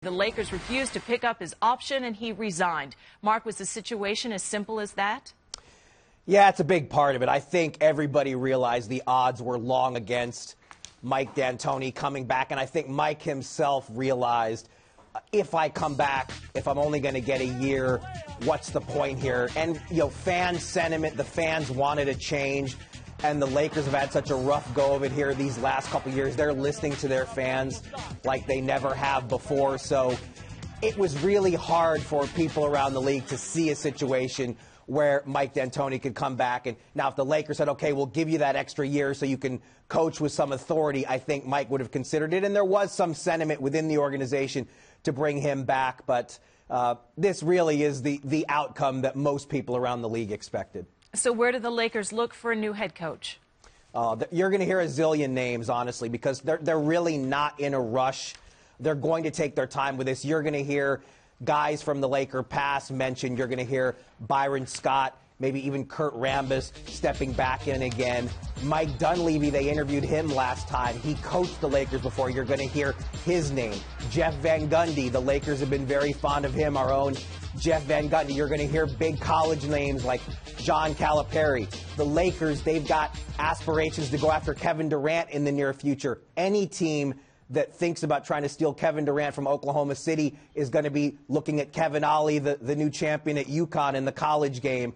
The Lakers refused to pick up his option and he resigned. Mark, was the situation as simple as that? Yeah, it's a big part of it. I think everybody realized the odds were long against Mike D'Antoni coming back, and I think Mike himself realized, if I come back, if I'm only going to get a year, what's the point here? And, fan sentiment, the fans wanted a change, and the Lakers have had such a rough go of it here these last couple of years. They're listening to their fans like they never have before, so it was really hard for people around the league to see a situation where Mike D'Antoni could come back. And now if the Lakers said, okay, we'll give you that extra year so you can coach with some authority, I think Mike would have considered it. And there was some sentiment within the organization to bring him back. But this really is the outcome that most people around the league expected. So where do the Lakers look for a new head coach? You're going to hear a zillion names, honestly, because they're really not in a rush. They're going to take their time with this. You're going to hear guys from the Laker past mentioned. You're going to hear Byron Scott, maybe even Kurt Rambis stepping back in again. Mike Dunleavy, they interviewed him last time. He coached the Lakers before. You're going to hear his name. Jeff Van Gundy, the Lakers have been very fond of him, our own Jeff Van Gundy. You're going to hear big college names like John Calipari. The Lakers, they've got aspirations to go after Kevin Durant in the near future. Any team that thinks about trying to steal Kevin Durant from Oklahoma City is going to be looking at Kevin Ollie, the new champion at UConn in the college game.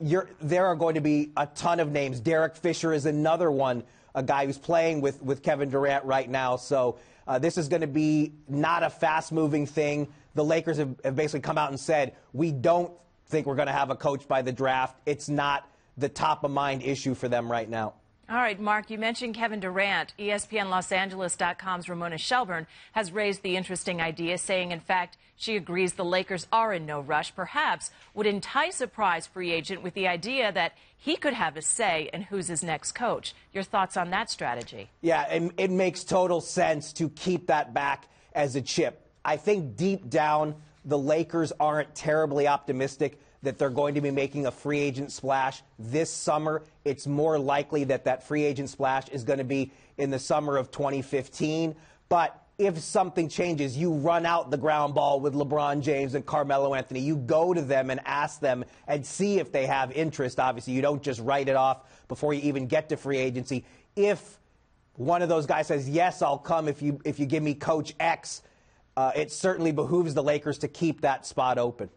There are going to be a ton of names. Derek Fisher is another one, a guy who's playing with Kevin Durant right now. So this is going to be not a fast-moving thing. The Lakers have basically come out and said, we don't think we're going to have a coach by the draft. It's not the top-of-mind issue for them right now. All right, Mark, you mentioned Kevin Durant. ESPNLosAngeles.com's Ramona Shelburne has raised the interesting idea, saying, in fact, she agrees the Lakers are in no rush, perhaps would entice a prize free agent with the idea that he could have a say in who's his next coach. Your thoughts on that strategy? Yeah, it makes total sense to keep that back as a chip. I think deep down, the Lakers aren't terribly optimistic that they're going to be making a free agent splash this summer. It's more likely that that free agent splash is going to be in the summer of 2015. But if something changes, you run out the ground ball with LeBron James and Carmelo Anthony. You go to them and ask them and see if they have interest. Obviously, you don't just write it off before you even get to free agency. If one of those guys says, yes, I'll come if you give me Coach X, it certainly behooves the Lakers to keep that spot open.